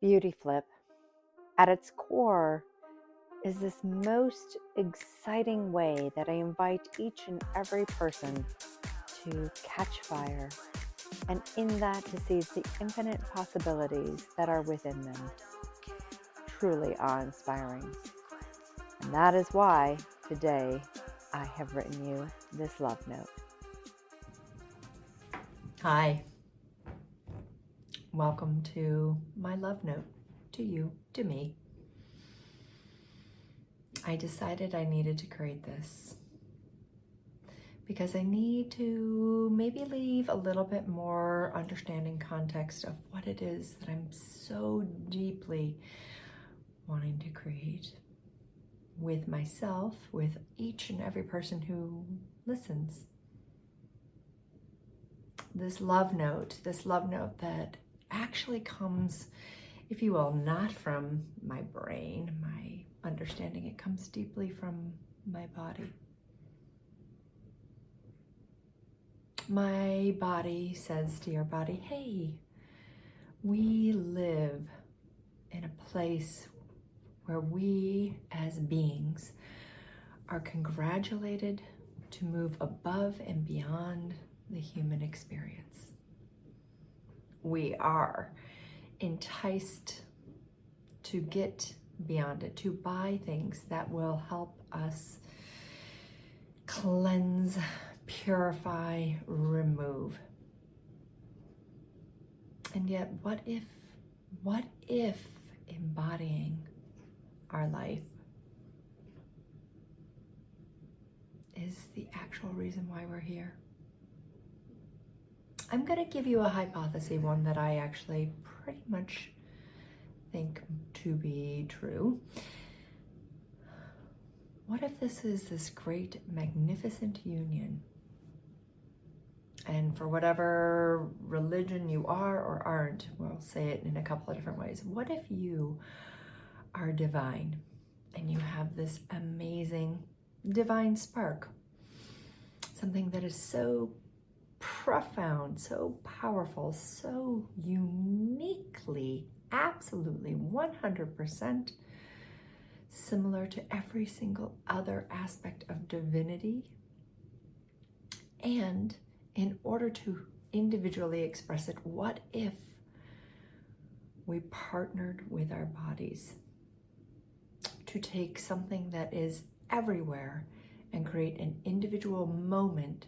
beauty flip, at its core, is this most exciting way that I invite each and every person to catch fire, and in that to seize the infinite possibilities that are within them. Truly awe-inspiring. And that is why today I have written you this love note. Hi. Welcome to my love note, to you, to me. I decided I needed to create this because I need to maybe leave a little bit more understanding context of what it is that I'm so deeply wanting to create with myself, with each and every person who listens. This love note that actually comes, if you will, not from my brain, my understanding. It comes deeply from my body. My body says to your body, hey, we live in a place where we as beings are congratulated to move above and beyond the human experience. We are enticed to get beyond it, to buy things that will help us cleanse, purify, remove. And yet, what if embodying our life is the actual reason why we're here? I'm going to give you a hypothesis, one that I actually pretty much think to be true. What if this is this great, magnificent union? And for whatever religion you are or aren't, we'll say it in a couple of different ways. What if you are divine and you have this amazing divine spark? Something that is so profound, so powerful, so uniquely, absolutely 100% similar to every single other aspect of divinity. And in order to individually express it, what if we partnered with our bodies to take something that is everywhere and create an individual moment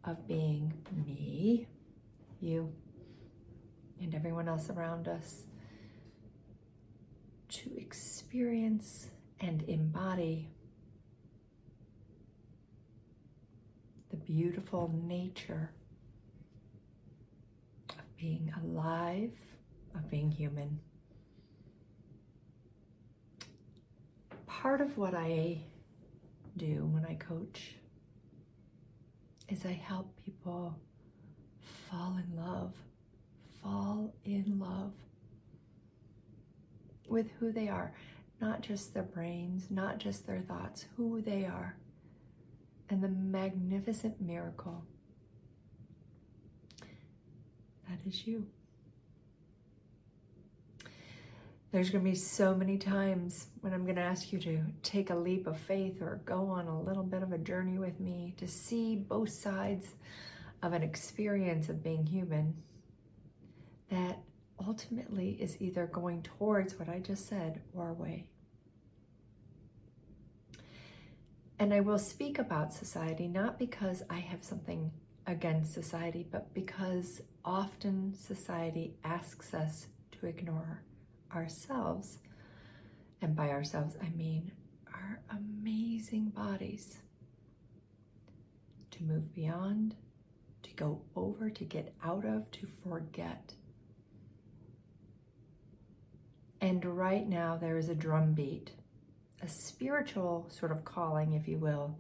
of being me, you, and everyone else around us, to experience and embody the beautiful nature of being alive, of being human. Part of what I do when I coach is I help people fall in love with who they are, not just their brains, not just their thoughts, who they are, and the magnificent miracle that is you. There's going to be so many times when I'm going to ask you to take a leap of faith or go on a little bit of a journey with me to see both sides of an experience of being human that ultimately is either going towards what I just said or away. And I will speak about society, not because I have something against society, but because often society asks us to ignore ourselves, and by ourselves I mean our amazing bodies, to move beyond, to go over, to get out of, to forget. And right now there is a drumbeat, a spiritual sort of calling, if you will,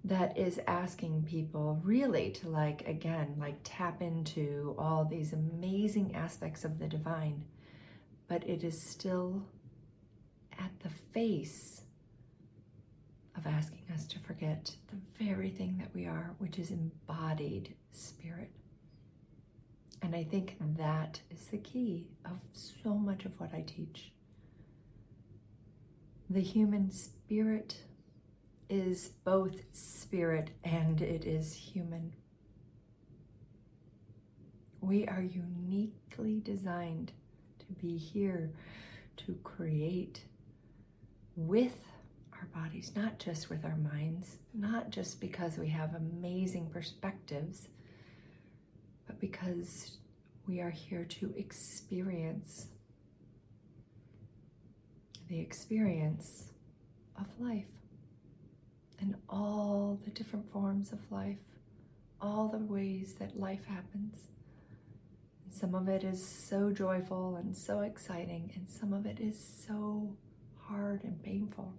that is asking people really to tap into all these amazing aspects of the divine. But it is still at the face of asking us to forget the very thing that we are, which is embodied spirit. And I think that is the key of so much of what I teach. The human spirit is both spirit and it is human. We are uniquely designed to be here to create with our bodies, not just with our minds, not just because we have amazing perspectives, but because we are here to experience the experience of life and all the different forms of life, all the ways that life happens. And some of it is so joyful and so exciting, and some of it is so hard and painful.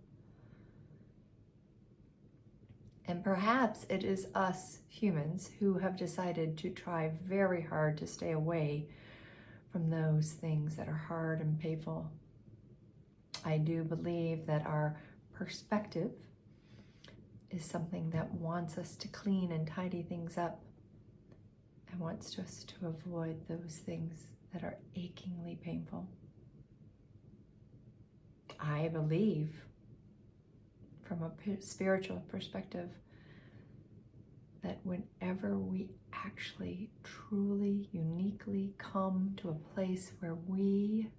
And perhaps it is us humans who have decided to try very hard to stay away from those things that are hard and painful. I do believe that our perspective is something that wants us to clean and tidy things up and wants us to avoid those things that are achingly painful. I believe, from a spiritual perspective, that whenever we actually, truly, uniquely come to a place where we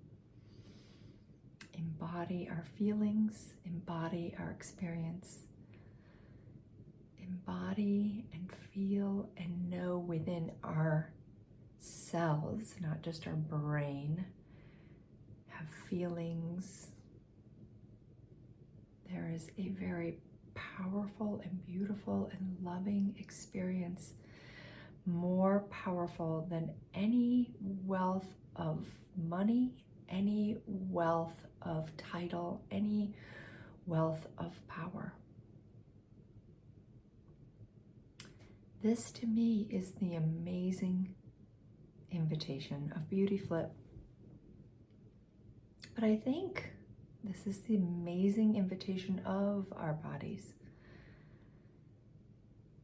embody our feelings, embody our experience, embody and feel and know within ourselves, not just our brain, have feelings, there is a very powerful and beautiful and loving experience, more powerful than any wealth of money, any wealth of title, any wealth of power. This to me is the amazing invitation of Beauty Flip. But I think this is the amazing invitation of our bodies.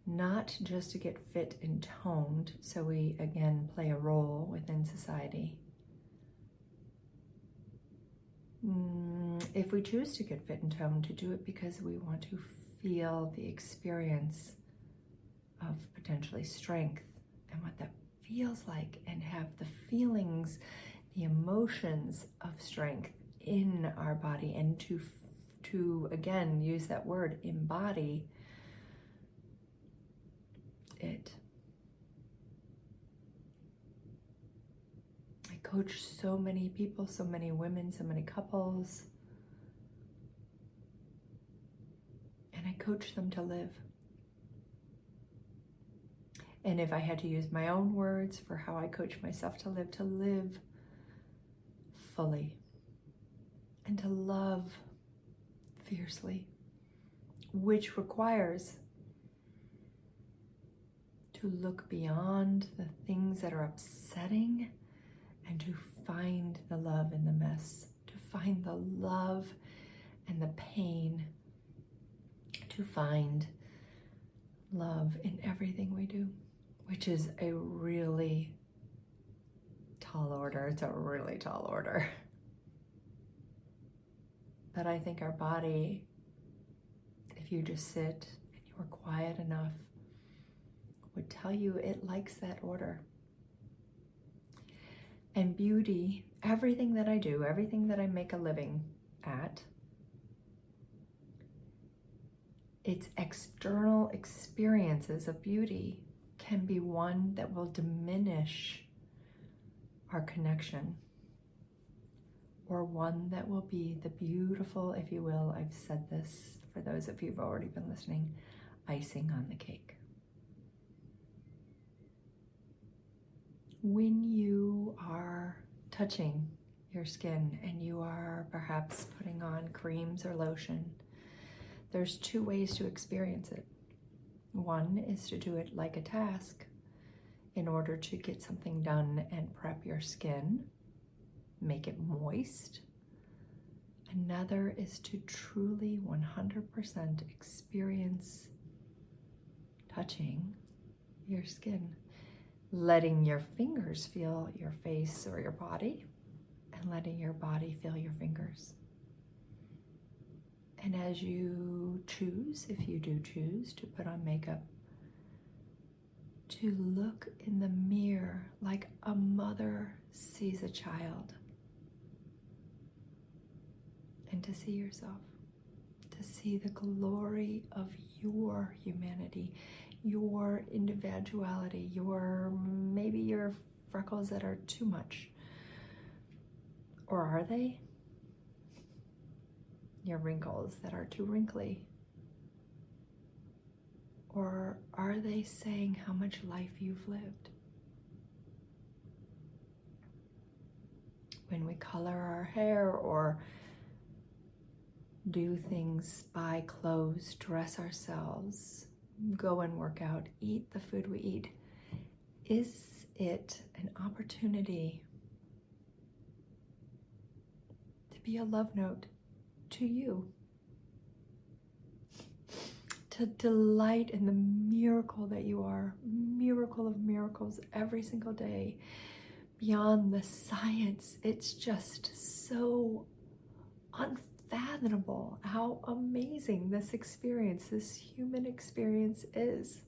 Not just to get fit and toned so we again play a role within society. If we choose to get fit and toned, to do it because we want to feel the experience of potentially strength and what that feels like, and have the feelings, the emotions of strength in our body, and to again use that word, embody it. I coach so many people, so many women, so many couples, and I coach them to live. And if I had to use my own words for how I coach myself to live fully and to love fiercely, which requires to look beyond the things that are upsetting and to find the love in the mess, to find the love and the pain, to find love in everything we do, which is a really tall order. It's a really tall order. But I think our body, if you just sit and you are quiet enough, would tell you it likes that order. And beauty, everything that I do, everything that I make a living at, its external experiences of beauty can be one that will diminish our connection, or one that will be the beautiful, if you will, I've said this for those of you who've already been listening, icing on the cake. When you are touching your skin and you are perhaps putting on creams or lotion, there's two ways to experience it. One is to do it like a task in order to get something done and prep your skin, make it moist. Another is to truly 100% experience touching your skin. letting your fingers feel your face or your body, and letting your body feel your fingers. And as you choose, if you do choose to put on makeup, to look in the mirror like a mother sees a child, and to see yourself, to see the glory of your humanity, your individuality, maybe your freckles that are too much. Or are they? Your wrinkles that are too wrinkly. Or are they saying how much life you've lived? When we color our hair or do things, buy clothes, dress ourselves, go and work out, eat the food we eat, is it an opportunity to be a love note to you? To delight in the miracle that you are, miracle of miracles every single day, beyond the science. It's just so unfathomable how amazing this experience, this human experience is.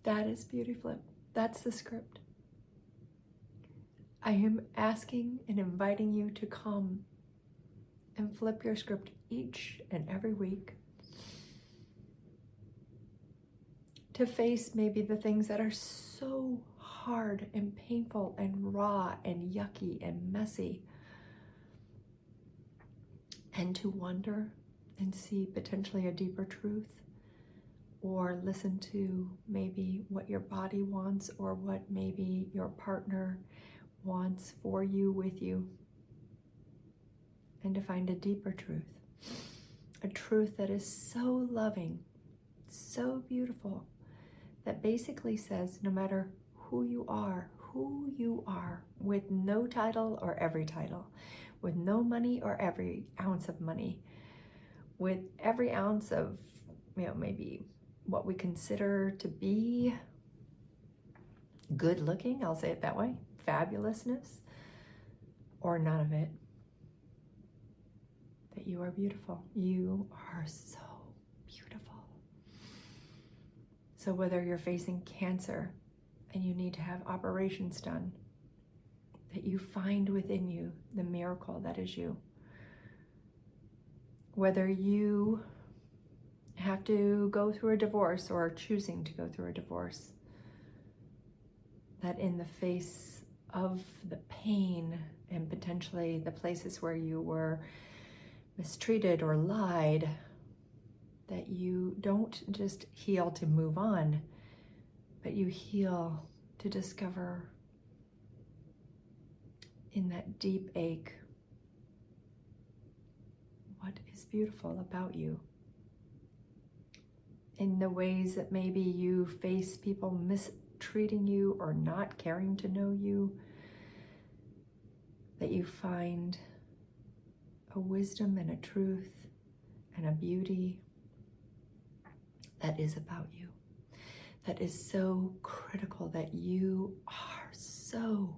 That is Beauty Flip. That's the script. I am asking and inviting you to come and flip your script each and every week, to face maybe the things that are so hard and painful and raw and yucky and messy, and to wonder and see potentially a deeper truth, or listen to maybe what your body wants or what maybe your partner wants for you, with you, and to find a deeper truth, a truth that is so loving, so beautiful, that basically says no matter who you are, with no title or every title, with no money or every ounce of money, with every ounce of, maybe what we consider to be good looking, I'll say it that way, fabulousness, or none of it, that you are beautiful. You are so beautiful. So whether you're facing cancer and you need to have operations done, that you find within you the miracle that is you. Whether you have to go through a divorce or choosing to go through a divorce, that in the face of the pain and potentially the places where you were mistreated or lied, that you don't just heal to move on, but you heal to discover in that deep ache what is beautiful about you. In the ways that maybe you face people mistreating you or not caring to know you, that you find a wisdom and a truth and a beauty that is about you, that is so critical, that you are so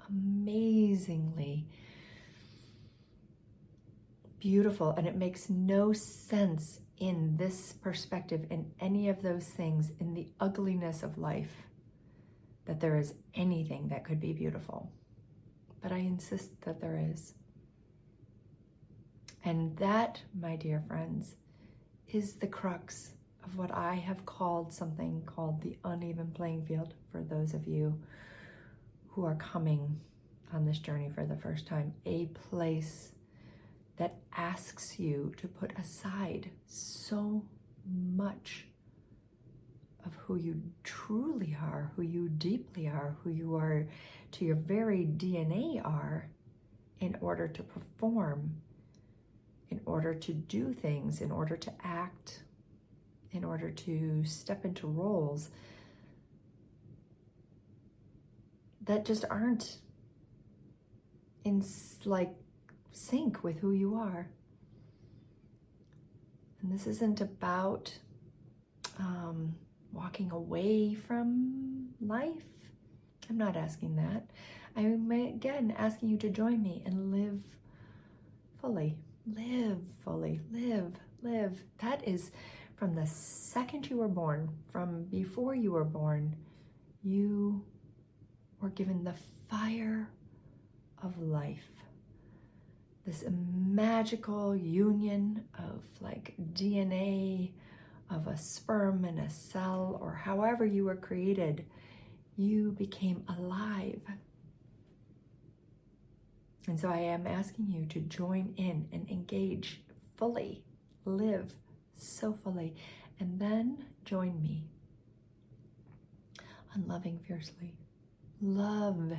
amazingly beautiful. And it makes no sense in this perspective, in any of those things, in the ugliness of life, that there is anything that could be beautiful. But I insist that there is. And that, my dear friends, is the crux of what I have called something called the uneven playing field, for those of you who are coming on this journey for the first time. A place that asks you to put aside so much of who you truly are, who you deeply are, who you are to your very DNA are, in order to perform, in order to do things, in order to act, in order to step into roles that just aren't in sync with who you are. And this isn't about walking away from life? I'm not asking that. I'm again asking you to join me and live fully. Live fully. Live. That is from the second you were born, from before you were born, you were given the fire of life. This magical union of like DNA of a sperm and a cell, or however you were created, you became alive. And so I am asking you to join in and engage fully, live so fully, and then join me on loving fiercely. Loving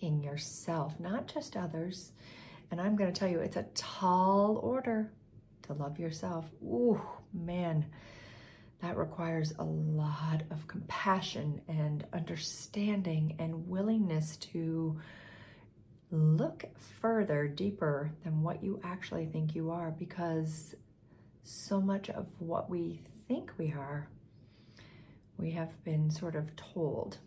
yourself, not just others. And I'm going to tell you, it's a tall order to love yourself. Ooh, man, that requires a lot of compassion and understanding and willingness to look further, deeper than what you actually think you are, because so much of what we think we are, we have been sort of told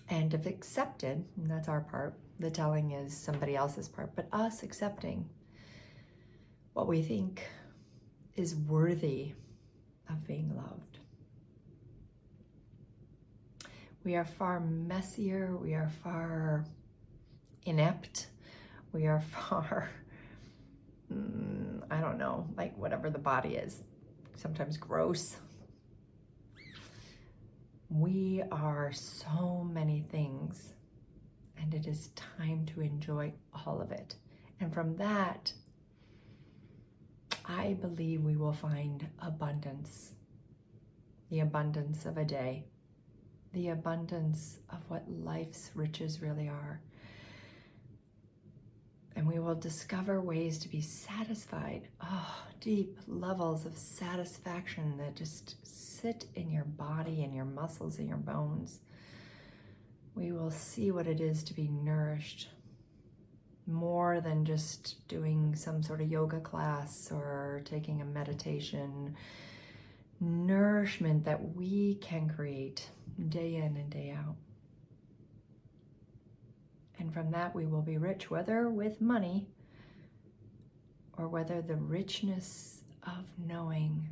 and have accepted, and that's our part. The telling is somebody else's part, but us accepting what we think is worthy of being loved. We are far messier, we are far inept, we are far, I don't know, like whatever the body is, sometimes gross. We are so many things, and it is time to enjoy all of it. And from that, I believe we will find abundance. The abundance of a day. The abundance of what life's riches really are. And we will discover ways to be satisfied. Oh, deep levels of satisfaction that just sit in your body and your muscles and your bones. We will see what it is to be nourished, more than just doing some sort of yoga class or taking a meditation. Nourishment that we can create day in and day out. And from that we will be rich, whether with money or whether the richness of knowing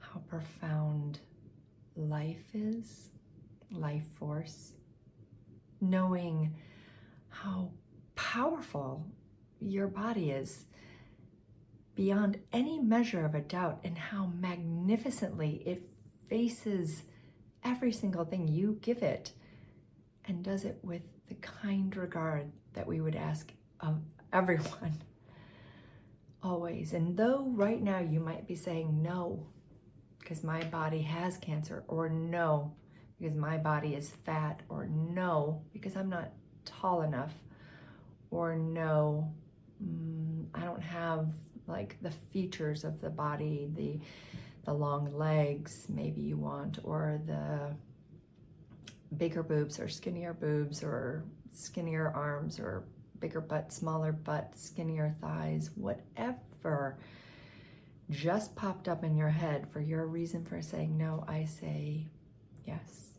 how profound life is, life force, knowing how powerful your body is beyond any measure of a doubt, and how magnificently it faces every single thing you give it and does it with the kind regard that we would ask of everyone always. And though right now you might be saying no because my body has cancer, or no because my body is fat, or no because I'm not tall enough, or no, I don't have like the features of the body, the long legs maybe you want, or the bigger boobs or skinnier arms, or bigger butt, smaller butt, skinnier thighs, whatever just popped up in your head for your reason for saying no, I say yes.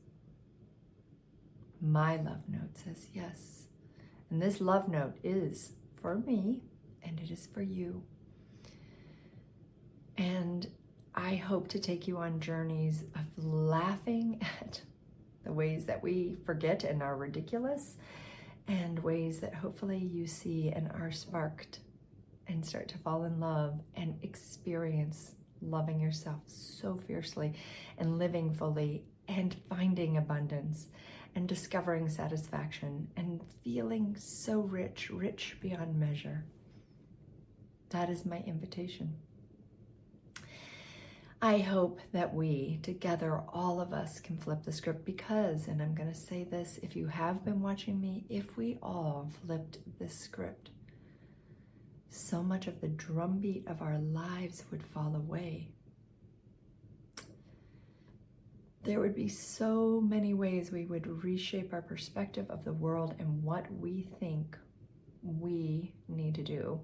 My love note says yes. And this love note is for me, and it is for you. And I hope to take you on journeys of laughing at the ways that we forget and are ridiculous, and ways that hopefully you see and are sparked and start to fall in love and experience loving yourself so fiercely and living fully and finding abundance and discovering satisfaction and feeling so rich, rich beyond measure. That is my invitation. I hope that we, together, all of us, can flip the script, because, and I'm going to say this, if you have been watching me, if we all flipped this script, so much of the drumbeat of our lives would fall away. There would be so many ways we would reshape our perspective of the world and what we think we need to do,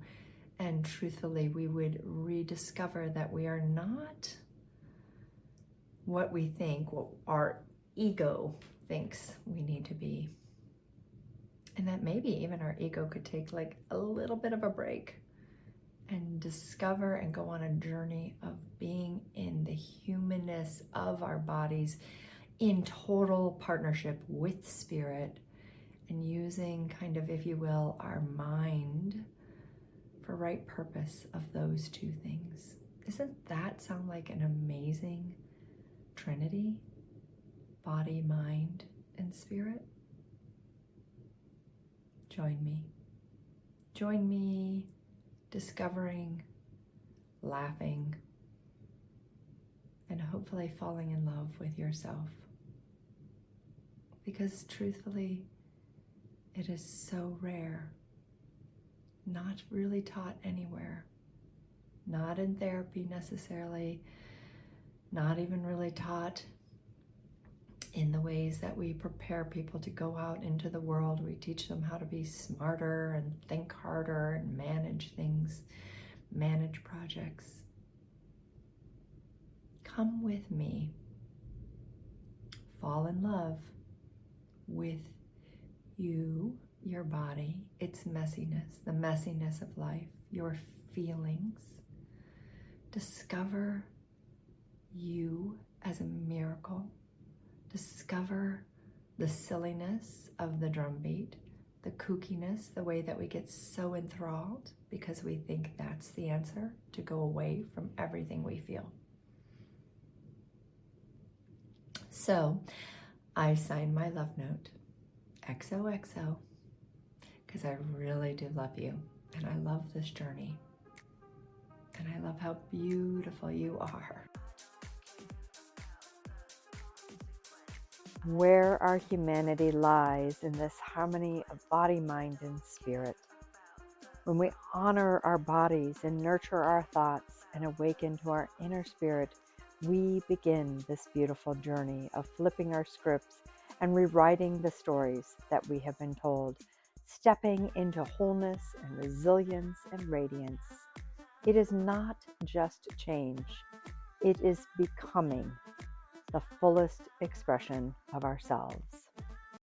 And truthfully, we would rediscover that we are not what we think, what our ego thinks we need to be. And that maybe even our ego could take like a little bit of a break and discover and go on a journey of being in the humanness of our bodies in total partnership with spirit, and using kind of, if you will, our mind for right purpose of those two things. Doesn't that sound like an amazing trinity? Body, mind, and spirit? Join me. Join me discovering, laughing, and hopefully falling in love with yourself. Because truthfully, it is so rare, not really taught anywhere, not in therapy necessarily, not even really taught in the ways that we prepare people to go out into the world. We teach them how to be smarter and think harder and manage things, manage projects. Come with me. Fall in love with you, your body, its messiness, the messiness of life, your feelings. Discover you as a miracle. Discover the silliness of the drumbeat, the kookiness, the way that we get so enthralled because we think that's the answer to go away from everything we feel. So I signed my love note, XOXO, because I really do love you, and I love this journey, and I love how beautiful you are. Where our humanity lies in this harmony of body, mind, and spirit. When we honor our bodies and nurture our thoughts and awaken to our inner spirit, we begin this beautiful journey of flipping our scripts and rewriting the stories that we have been told, stepping into wholeness and resilience and radiance. It is not just change, it is becoming the fullest expression of ourselves.